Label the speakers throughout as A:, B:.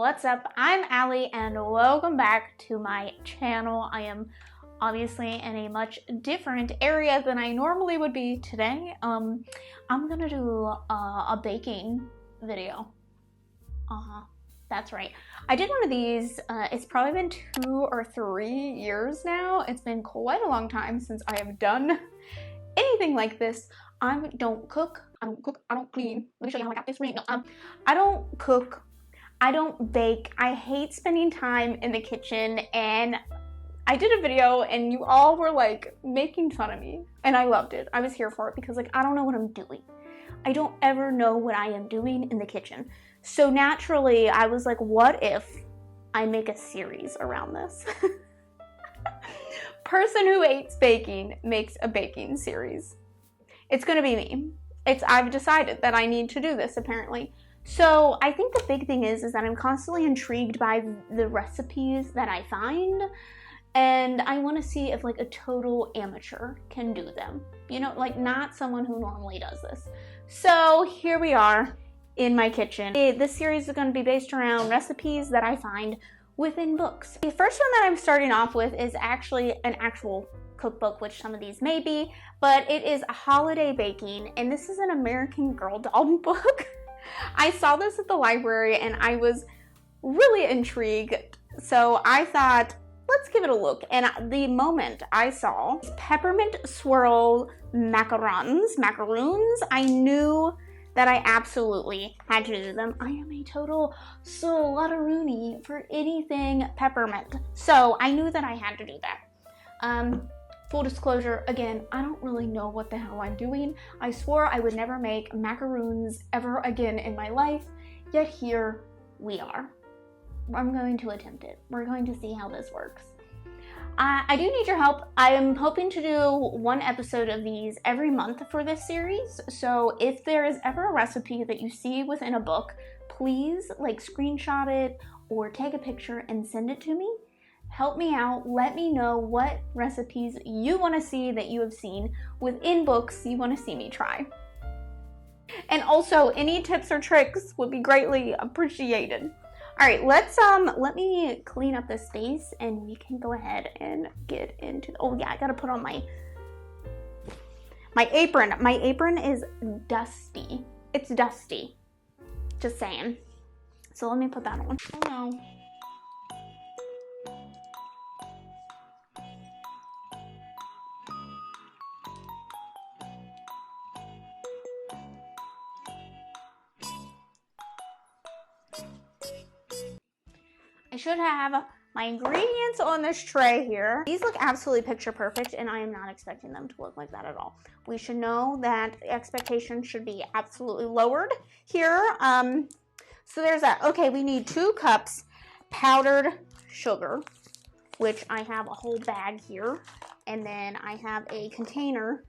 A: What's up? I'm Allie and welcome back to my channel. I am obviously in a much different area than I normally would be today. I'm gonna do a baking video. That's right. I did one of these, it's probably been 2 or 3 years now. It's been quite a long time since I have done anything like this. I don't cook, I don't clean. Let me show you how I got this ring. No, I don't cook, I don't bake. I hate spending time in the kitchen, and I did a video and you all were like making fun of me, and I loved it. I was here for it because like, I don't know what I'm doing. I don't ever know what I am doing in the kitchen. So naturally, I was like, what if I make a series around this? Person who hates baking makes a baking series. It's gonna be me. I've decided that I need to do this apparently. So I think the big thing is that I'm constantly intrigued by the recipes that I find, and I want to see if like a total amateur can do them. You know, like not someone who normally does this. So here we are in my kitchen. This series is going to be based around recipes that I find within books. The first one that I'm starting off with is actually an actual cookbook, which some of these may be, but it is a holiday baking, and this is an American Girl doll book. I saw this at the library and I was really intrigued, so I thought, let's give it a look. And the moment I saw peppermint swirl macarons, I knew that I absolutely had to do them. I am a total slutteroonie for anything peppermint, so I knew that I had to do that. Full disclosure, again, I don't really know what the hell I'm doing. I swore I would never make macaroons ever again in my life, yet here we are. I'm going to attempt it. We're going to see how this works. I do need your help. I am hoping to do 1 episode of these every month for this series, so if there is ever a recipe that you see within a book, please like screenshot it or take a picture and send it to me. Help me out. Let me know what recipes you want to see that you have seen within books you want to see me try. And also, any tips or tricks would be greatly appreciated. All right, let me clean up this space and we can go ahead and get into, oh yeah, I gotta put on my apron. My apron is dusty. It's dusty. Just saying. So let me put that on. Oh no. I should have my ingredients on this tray here. These look absolutely picture perfect, and I am not expecting them to look like that at all. We should know that the expectation should be absolutely lowered here. So there's that. Okay, we need 2 cups powdered sugar, which I have a whole bag here. And then I have a container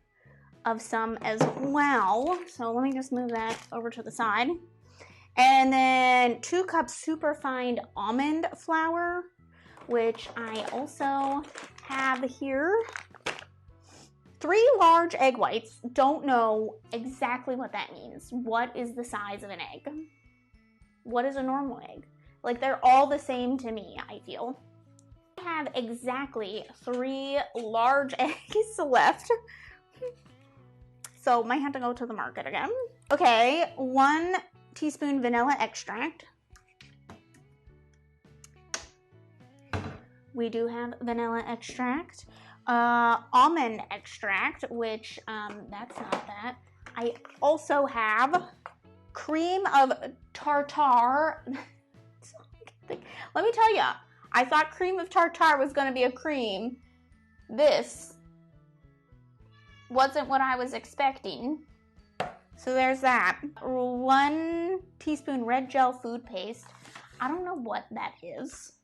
A: of some as well. So let me just move that over to the side. And then 2 cups superfine almond flour, which I also have here. 3 large egg whites. Don't know exactly what that means. What is the size of an egg? What is a normal egg? Like, they're all the same to me, I feel. I have exactly 3 large eggs left. So might have to go to the market again. Okay, 1 teaspoon vanilla extract. We do have vanilla extract. Almond extract, which that's not that. I also have cream of tartar. Let me tell you, I thought cream of tartar was going to be a cream. This wasn't what I was expecting. So there's that. 1 teaspoon red gel food paste. I don't know what that is,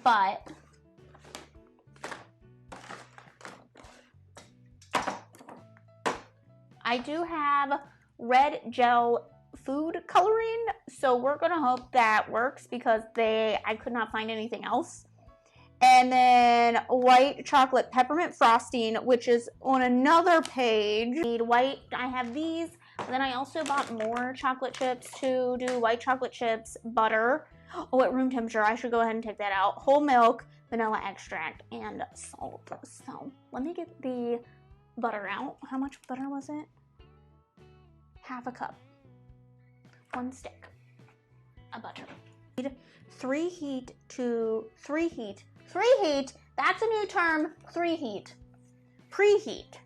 A: but I do have red gel food coloring, so we're gonna hope that works because I could not find anything else. And then white chocolate peppermint frosting, which is on another page. Need white, I have these. And then I also bought more chocolate chips to do white chocolate chips, butter, Oh, at room temperature. I should go ahead and take that out. Whole milk, vanilla extract, and salt. So let me get the butter out. How much butter was it? Half a cup. 1 stick of butter. 3 heat to 3 heat. 3 heat. That's a new term. 3 heat. Preheat.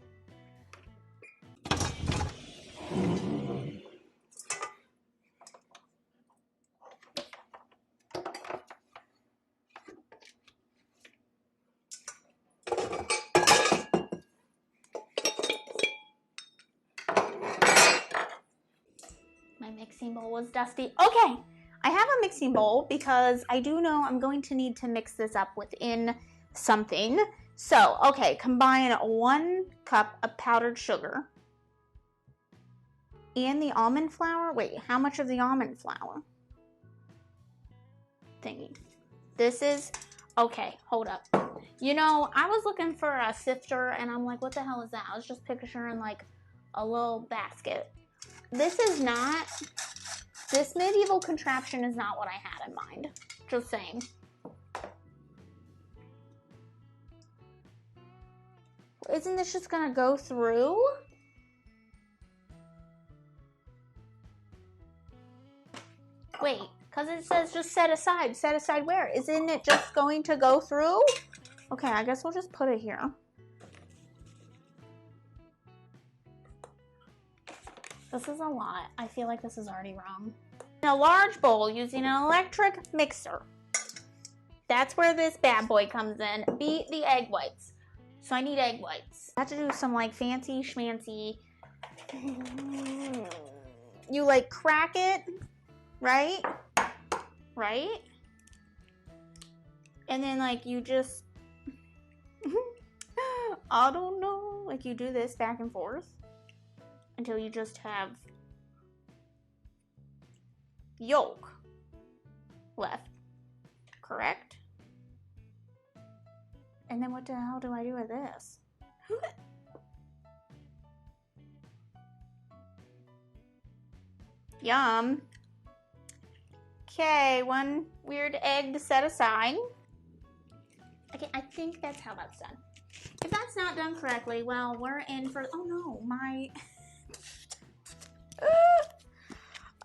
A: My mixing bowl was dusty. Okay, I have a mixing bowl because I do know I'm going to need to mix this up within something. So, okay, combine 1 cup of powdered sugar and the almond flour. Wait, how much of the almond flour? Thingy. This is, okay, hold up. You know, I was looking for a sifter and I'm like, what the hell is that? I was just picturing like a little basket. This is not, this medieval contraption is not what I had in mind. Just saying. Isn't this just gonna go through? Wait, because it says just set aside. Set aside where? Isn't it just going to go through? Okay, I guess we'll just put it here. This is a lot. I feel like this is already wrong. In a large bowl using an electric mixer. That's where this bad boy comes in. Beat the egg whites. So I need egg whites. I have to do some like fancy schmancy. You like crack it, right? Right? And then like you just, I don't know, like you do this back and forth until you just have yolk left, correct? And then what the hell do I do with this? Yum. Okay, 1 weird egg to set aside. Okay, I think that's how that's done. If that's not done correctly, well, we're in for, oh no, my,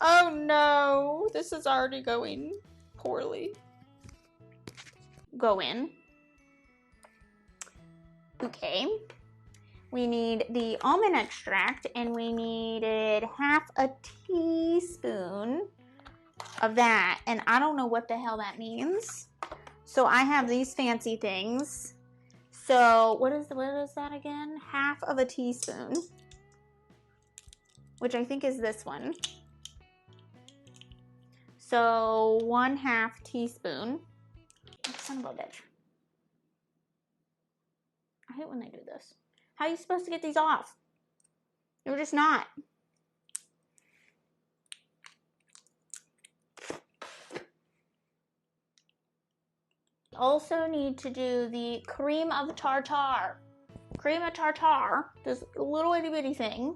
A: oh no, this is already going poorly. Go in. Okay, we need the almond extract and we needed half a teaspoon of that, and I don't know what the hell that means. So I have these fancy things. So what is that again? Half of a teaspoon, which I think is this one. So 1/2 teaspoon. Son of a bitch. I hate when they do this. How are you supposed to get these off? You're just not. Also need to do the cream of tartar. Cream of tartar, this little itty bitty thing.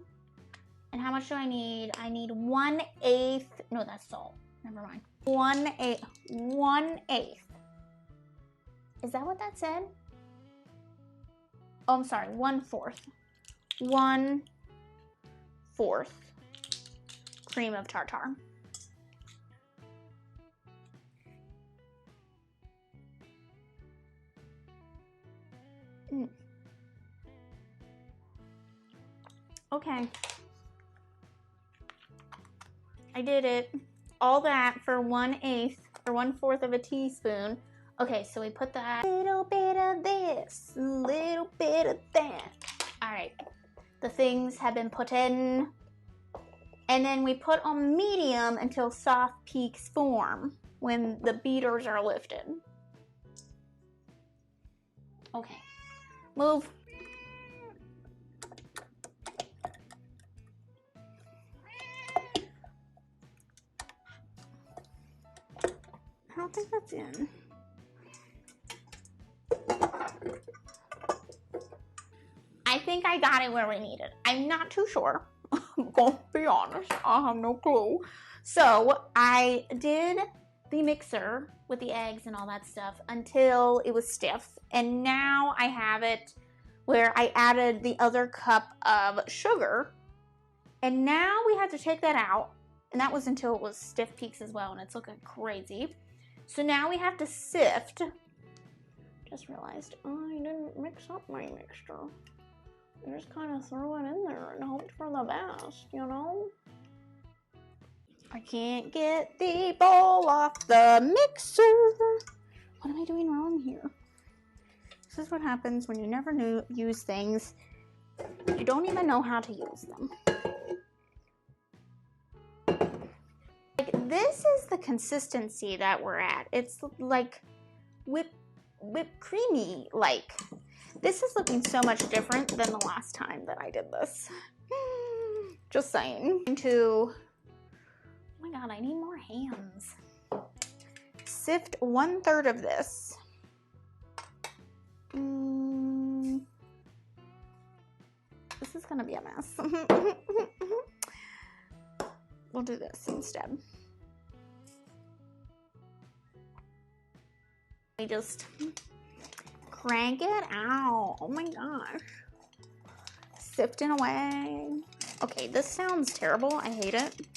A: And how much do I need? I need 1/8, no, that's salt. Never mind. 1/8. Is that what that said? Oh, I'm sorry, 1/4. 1/4 cream of tartar. Okay. I did it. All that for 1/8 or 1/4 of a teaspoon. Okay, so we put that, little bit of this, little bit of that. All right, the things have been put in. And then we put on medium until soft peaks form when the beaters are lifted. Okay, move. I don't think that's in. I think I got it where we need it. I'm not too sure. I'm going to be honest. I have no clue. So I did the mixer with the eggs and all that stuff until it was stiff. And now I have it where I added the other cup of sugar. And now we have to take that out. And that was until it was stiff peaks as well, and it's looking crazy. So now we have to sift. Just realized I didn't mix up my mixture. I just kind of threw it in there and hoped for the best, you know? I can't get the bowl off the mixer. What am I doing wrong here? This is what happens when you never use things. You don't even know how to use them. Like, this is the consistency that we're at. It's like whipped creamy. Like, this is looking so much different than the last time that I did this. Just saying. Oh my god, I need more hands. Sift 1/3 of this. This is gonna be a mess. We'll do this instead. We just crank it out. Oh my gosh. Sifting away. Okay, this sounds terrible. I hate it.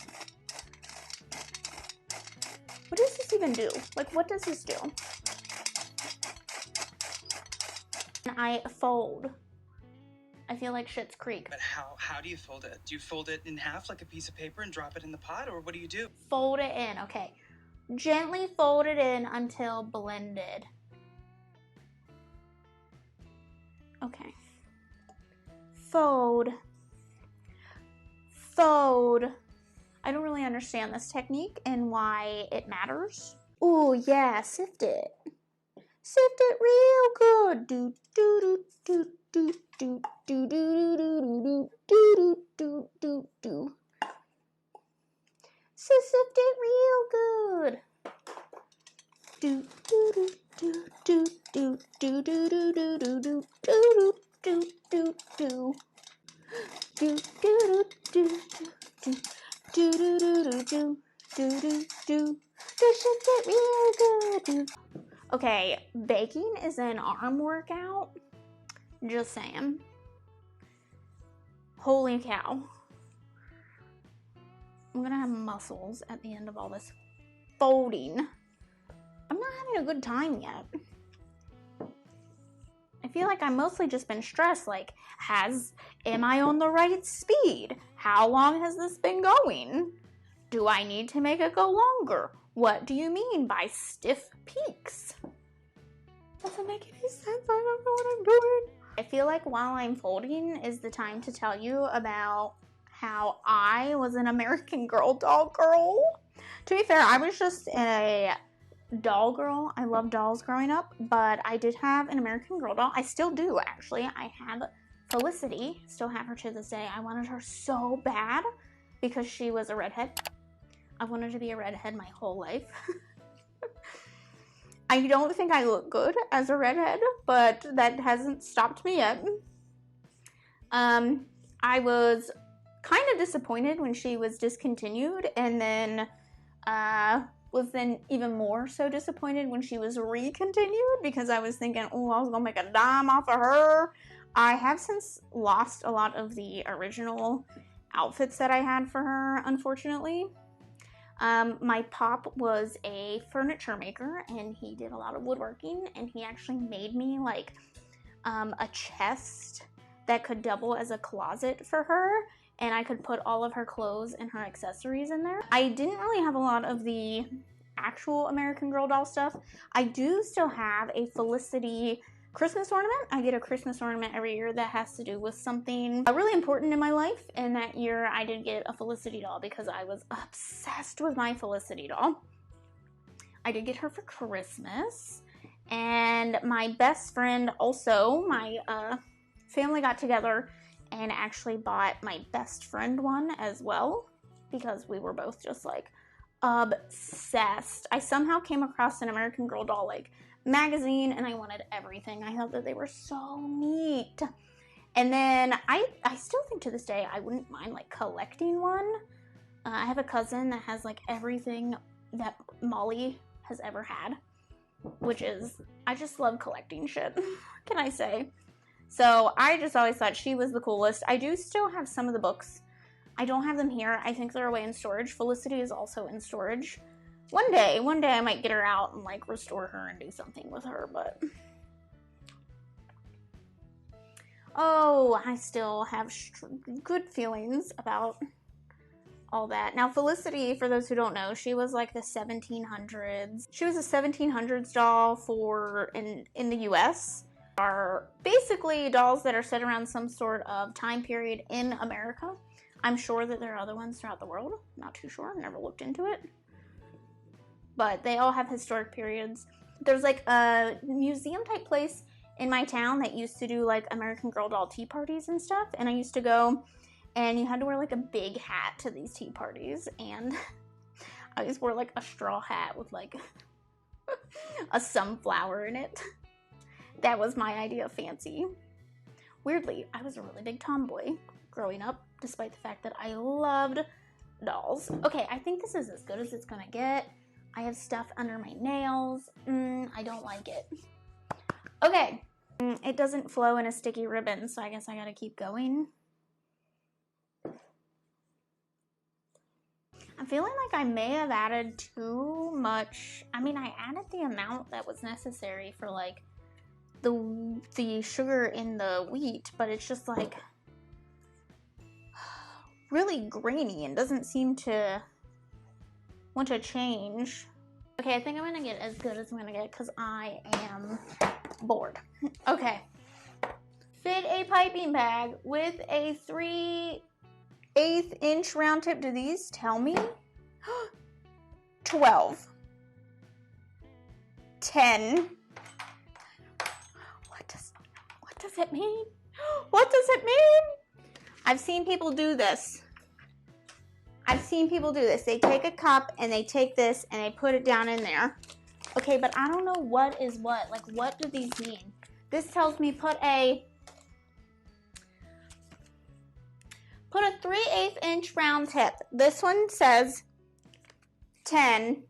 A: What does this even do? Like, what does this do? And I fold. I feel like Schitt's Creek.
B: But how do you fold it? Do you fold it in half like a piece of paper and drop it in the pot, or what do you do?
A: Fold it in, okay. Gently fold it in until blended. Okay. Fold. Fold. I don't really understand this technique and why it matters. Ooh, yeah, sift it. Sift it real good. Do do do do do do do do do do do do do. Sift it real good. Do do do do do do do do do do do do do do do do. Do do do do do do do do do do do do. Sift it real good. Okay, baking is an arm workout. Just saying. Holy cow. I'm gonna have muscles at the end of all this folding. I'm not having a good time yet. I feel like I've mostly just been stressed, like, am I on the right speed? How long has this been going? Do I need to make it go longer? What do you mean by stiff peaks? Doesn't make any sense. I don't know what I'm doing. I feel like while I'm folding is the time to tell you about how I was an American Girl doll girl. To be fair, I was just a doll girl. I loved dolls growing up, but I did have an American Girl doll. I still do, actually. I have Felicity. Still have her to this day. I wanted her so bad because she was a redhead. I wanted to be a redhead my whole life. I don't think I look good as a redhead, but that hasn't stopped me yet. I was kind of disappointed when she was discontinued, and then was then even more so disappointed when she was recontinued because I was thinking, oh, I was gonna make a dime off of her. I have since lost a lot of the original outfits that I had for her, unfortunately. My pop was a furniture maker, and he did a lot of woodworking, and he actually made me like a chest that could double as a closet for her, and I could put all of her clothes and her accessories in there. I didn't really have a lot of the actual American Girl doll stuff. I do still have a Felicity Christmas ornament. I get a Christmas ornament every year that has to do with something really important in my life, and that year I did get a Felicity doll because I was obsessed with my Felicity doll. I did get her for Christmas, and my best friend also, my family got together and actually bought my best friend one as well because we were both just like obsessed. I somehow came across an American Girl doll like magazine and I wanted everything. I thought that they were so neat. And then I still think to this day I wouldn't mind like collecting one. I have a cousin that has like everything that Molly has ever had, which is, I just love collecting shit, can I say? So I just always thought she was the coolest. I do still have some of the books. I don't have them here. I think they're away in storage. Felicity is also in storage. One day I might get her out and like restore her and do something with her, but... Oh, I still have good feelings about all that. Now, Felicity, for those who don't know, she was like the 1700s. She was a 1700s doll in the US. Are basically dolls that are set around some sort of time period in America. I'm sure that there are other ones throughout the world. Not too sure, never looked into it. But they all have historic periods. There's like a museum type place in my town that used to do like American Girl doll tea parties and stuff. And I used to go, and you had to wear like a big hat to these tea parties. And I always wore like a straw hat with like a sunflower in it. That was my idea of fancy. Weirdly, I was a really big tomboy growing up, despite the fact that I loved dolls. Okay, I think this is as good as it's gonna get. I have stuff under my nails. I don't like it. Okay, it doesn't flow in a sticky ribbon, so I guess I gotta keep going. I'm feeling like I may have added too much. I mean, I added the amount that was necessary for like the sugar in the wheat, but it's just like really grainy and doesn't seem to want to change. Okay, I think I'm gonna get as good as I'm gonna get because I am bored. Okay. Fit a piping bag with a 3/8 inch round tip. Do these tell me? 12. 10. What does it mean? What does it mean? I've seen people do this. They take a cup and they take this and they put it down in there. Okay, but I don't know what is what. Like, what do these mean? This tells me put a 3/8 inch round tip. This one says 10.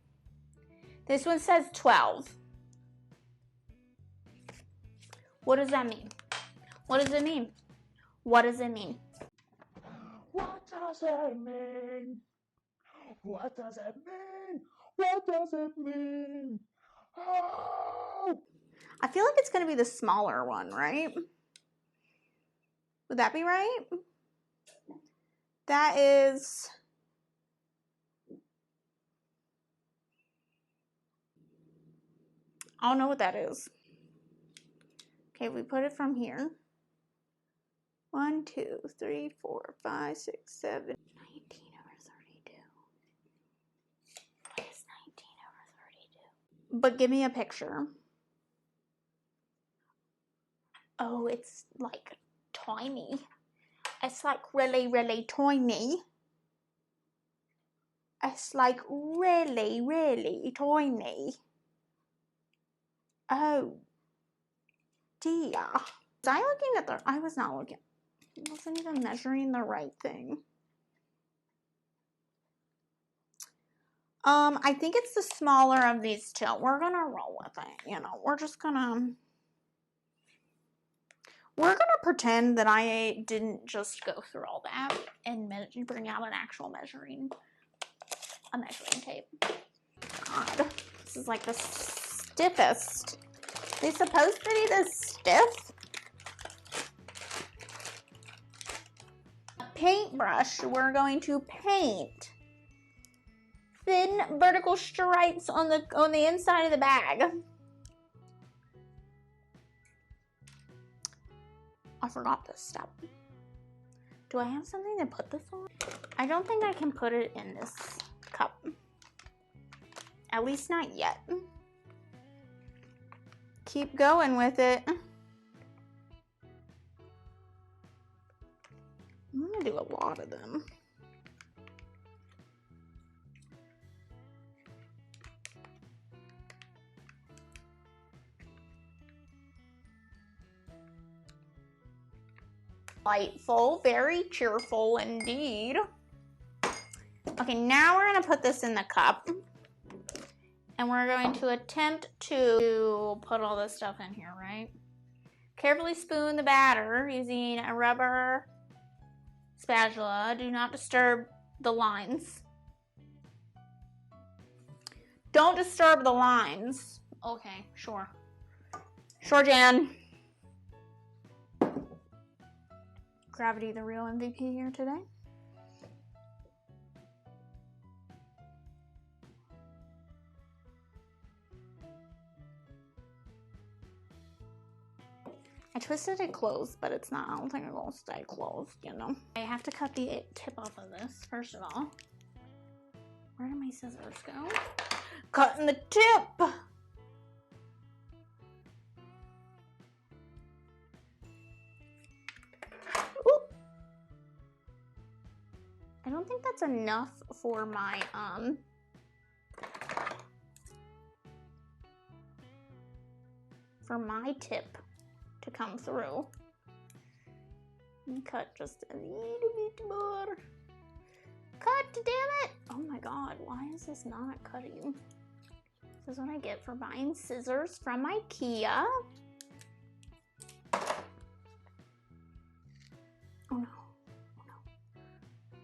A: This one says 12. What does that mean? What does it mean? What does it mean?
C: What does it mean? What does it mean? What does it mean? Oh!
A: I feel like it's going to be the smaller one, right? Would that be right? That is... I don't know what that is. Okay, we put it from here. 1, 2, 3, 4, 5, 6, 7, 19 over 32. What is 19 over 32? But give me a picture. Oh, it's like tiny. It's like really, really tiny. It's like really, really tiny. Oh, dear. Was I looking at the... I was not looking. I wasn't even measuring the right thing. I think it's the smaller of these two. We're gonna roll with it, you know. We're gonna pretend that I didn't just go through all that and bring out an actual measuring tape. God, this is like the stiffest. They're supposed to be this stiff? A paintbrush, we're going to paint thin vertical stripes on the inside of the bag. I forgot this step. Do I have something to put this on? I don't think I can put it in this cup. At least not yet. Keep going with it. I'm gonna do a lot of them. Delightful, very cheerful indeed. Okay, now we're gonna put this in the cup. And we're going to attempt to put all this stuff in here, right? Carefully spoon the batter using a rubber spatula. Do not disturb the lines. Don't disturb the lines. Okay, sure. Sure, Jan. Gravity, the real MVP here today. I twisted it closed, but it's not. I don't think it's gonna stay closed, you know. I have to cut the tip off of this, first of all. Where did my scissors go? Cutting the tip! Ooh. I don't think that's enough for my, tip to come through. And cut just a little bit more. Cut, damn it! Oh my god, why is this not cutting? This is what I get for buying scissors from IKEA. Oh no. Oh no.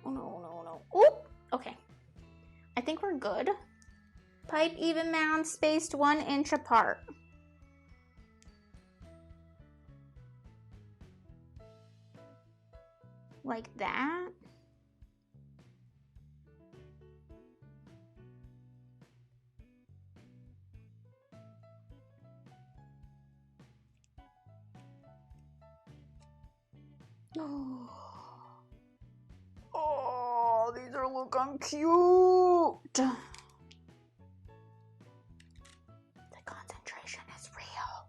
A: Oh no, oh no, oh no. Oop! Okay. I think we're good. Pipe even mound spaced 1 inch apart. Like that. Oh, these are looking cute. The concentration is real.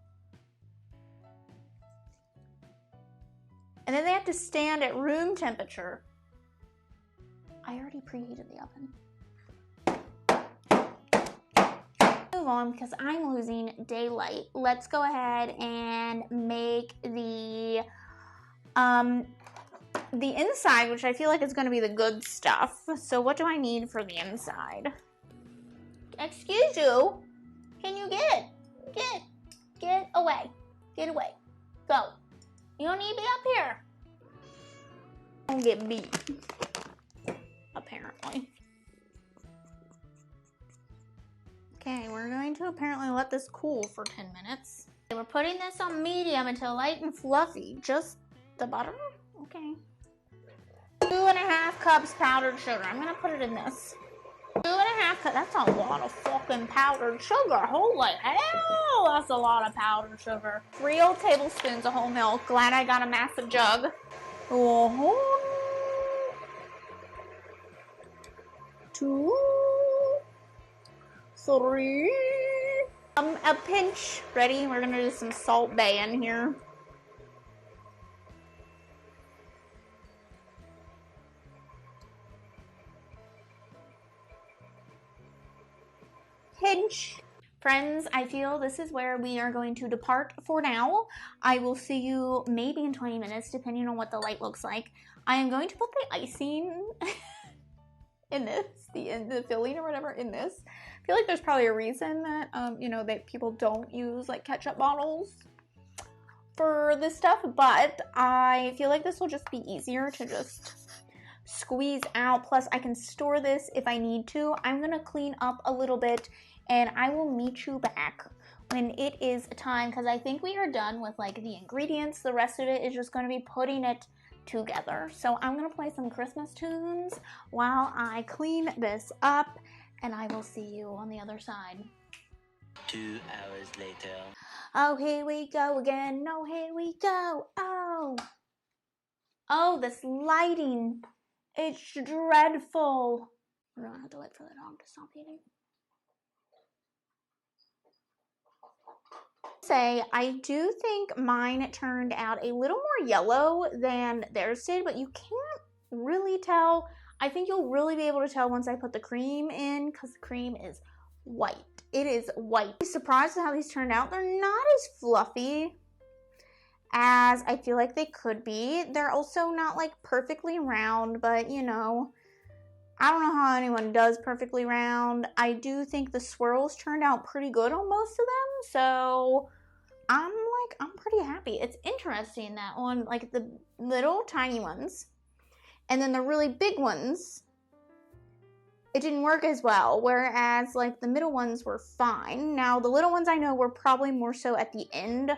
A: And then they have to stand at room temperature. I already preheated the oven. Move on because I'm losing daylight. Let's go ahead and make the inside, which I feel like is going to be the good stuff. So what do I need for the inside? Excuse you. Can you get away? Get away. Go. You don't need to be up here. Don't get beat. Apparently. Okay, we're going to apparently let this cool for 10 minutes. Okay, we're putting this on medium until light and fluffy. Just the butter? Okay. 2.5 cups powdered sugar. I'm gonna put it in this. 2.5 cups. That's a lot of fucking powdered sugar. Holy hell, that's a lot of powdered sugar. 3 old tablespoons of whole milk. Glad I got a massive jug. 2, 3. A pinch. Ready? We're gonna do some Salt Bae in here. Pinch. Friends, I feel this is where we are going to depart for now. I will see you maybe in 20 minutes, depending on what the light looks like. I am going to put the icing in this, the filling or whatever in this. I feel like there's probably a reason that, you know, that people don't use like ketchup bottles for this stuff, but I feel like this will just be easier to just squeeze out. Plus, I can store this if I need to. I'm gonna clean up a little bit, and I will meet you back when it is time, because I think we are done with like the ingredients. The rest of it is just going to be putting it together. So I'm going to play some Christmas tunes while I clean this up, and I will see you on the other side.
D: 2 hours later.
A: Oh, here we go again. No, here we go. Oh, this lighting. It's dreadful. I don't have to wait for the dog to stop eating. I do think mine turned out a little more yellow than theirs did, but you can't really tell. I think you'll really be able to tell once I put the cream in, because the cream is white. It is white. I'm surprised at how these turned out. They're not as fluffy as I feel like they could be. They're also not like perfectly round, but you know, I don't know how anyone does perfectly round. I do think the swirls turned out pretty good on most of them, so I'm pretty happy. It's interesting that on like the little tiny ones and then the really big ones, it didn't work as well, whereas like the middle ones were fine. Now the little ones I know were probably more so at the end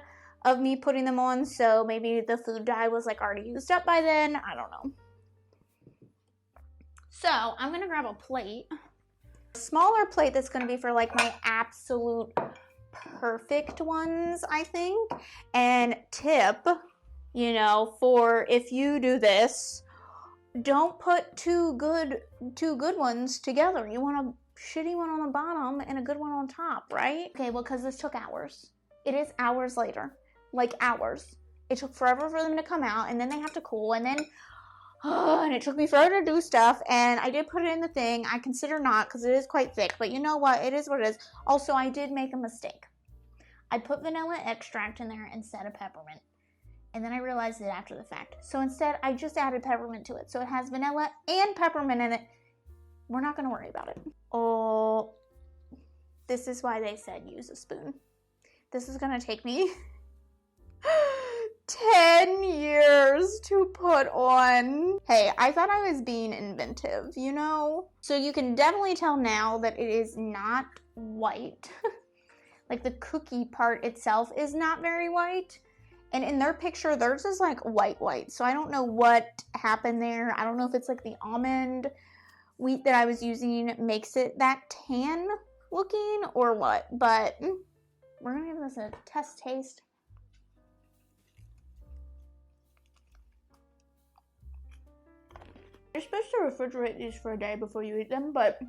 A: of me putting them on, so maybe the food dye was like already used up by then. I don't know. So I'm gonna grab a plate, a smaller plate that's gonna be for like my absolute perfect ones, I think. And tip, you know, for if you do this, don't put two good ones together. You want a shitty one on the bottom and a good one on top, right? Okay, well, because this took hours. It is hours later, like hours. It took forever for them to come out, and then they have to cool, and then and it took me forever to do stuff, and I did put it in the thing. I consider not, because it is quite thick, but you know what? It is what it is. Also, I did make a mistake. I put vanilla extract in there instead of peppermint, and then I realized it after the fact. So instead, I just added peppermint to it. So it has vanilla and peppermint in it. We're not going to worry about it. Oh, this is why they said use a spoon. This is going to take me 10 years to put on. Hey, I thought I was being inventive, you know? So you can definitely tell now that it is not white. Like the cookie part itself is not very white. And in their picture, theirs is like white. So I don't know what happened there. I don't know if it's like the almond wheat that I was using makes it that tan looking or what. But we're gonna give this a test taste. You're supposed to refrigerate these for a day before you eat them, but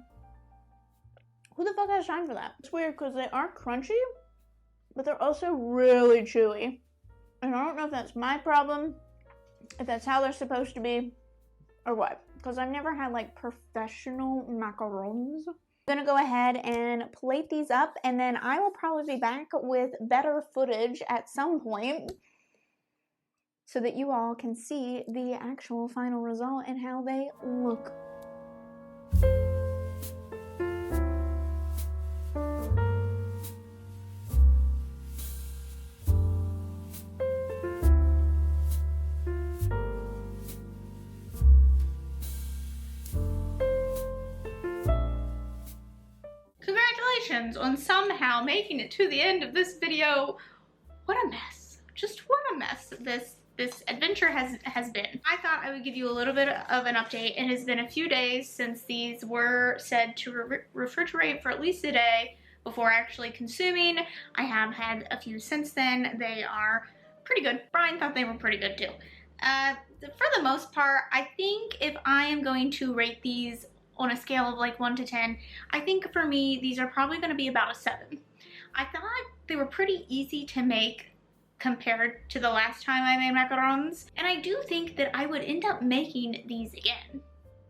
A: who the fuck has time for that? It's weird because they are crunchy, but they're also really chewy. And I don't know if that's my problem, if that's how they're supposed to be, or what. Because I've never had like professional macarons. I'm gonna go ahead and plate these up, and then I will probably be back with better footage at some point so that you all can see the actual final result and how they look. Congratulations on somehow making it to the end of this video. What a mess. Just what a mess this adventure has been. I thought I would give you a little bit of an update. It has been a few days since these were said to refrigerate for at least a day before actually consuming. I have had a few since then. They are pretty good. Brian thought they were pretty good too. For the most part, I think if I am going to rate these on a scale of like 1 to 10, I think for me, these are probably going to be about a 7. I thought they were pretty easy to make compared to the last time I made macarons, and I do think that I would end up making these again.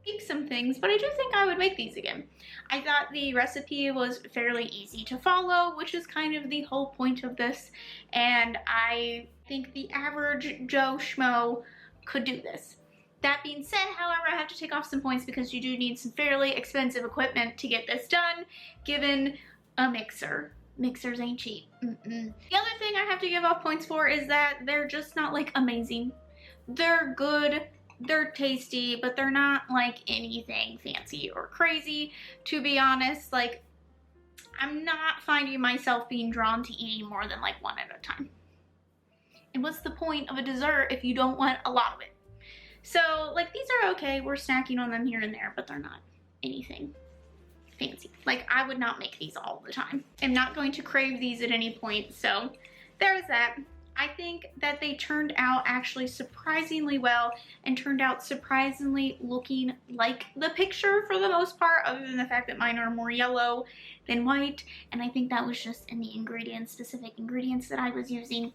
A: Tweak some things, but I do think I would make these again. I thought the recipe was fairly easy to follow, which is kind of the whole point of this, and I think the average Joe Schmo could do this. That being said, however, I have to take off some points because you do need some fairly expensive equipment to get this done, given a mixer. Mixers ain't cheap. The other thing I have to give off points for is that they're just not like amazing. They're good, they're tasty, but they're not like anything fancy or crazy. To be honest, like I'm not finding myself being drawn to eating more than like one at a time. And what's the point of a dessert if you don't want a lot of it? So like these are okay, we're snacking on them here and there, but they're not anything fancy. Like I would not make these all the time. I'm not going to crave these at any point, so there's that. I think that they turned out actually surprisingly well and turned out surprisingly looking like the picture for the most part, other than the fact that mine are more yellow than white, and I think that was just in the ingredients, specific ingredients that I was using.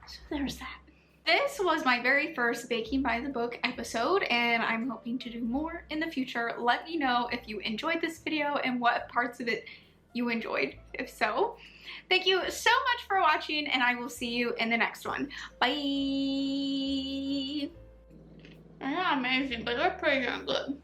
A: So there's that. This was my very first Baking by the Book episode, and I'm hoping to do more in the future. Let me know if you enjoyed this video and what parts of it you enjoyed, if so. Thank you so much for watching, and I will see you in the next one. Bye! They're not amazing, but they're pretty damn good.